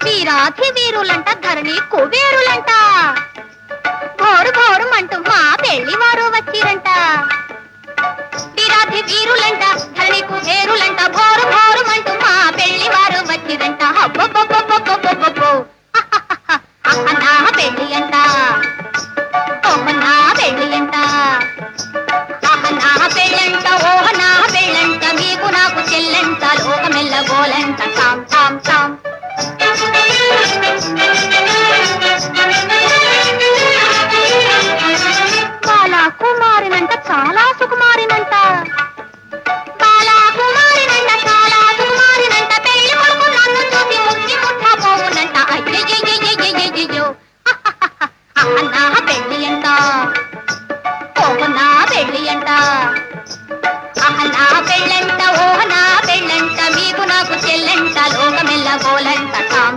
వీరాధి వీరులంట ధరణి కుబేరులంట భోరు భోరుమంటూ మా పెళ్లి వారు వచ్చిరంట వీరాధి వీరులంట ధరణి కుబేరులంట భోరు భోరుమంటూ మా పెళ్లి వారు వచ్చిరంట అబ్బబ్బబ్బబ్బ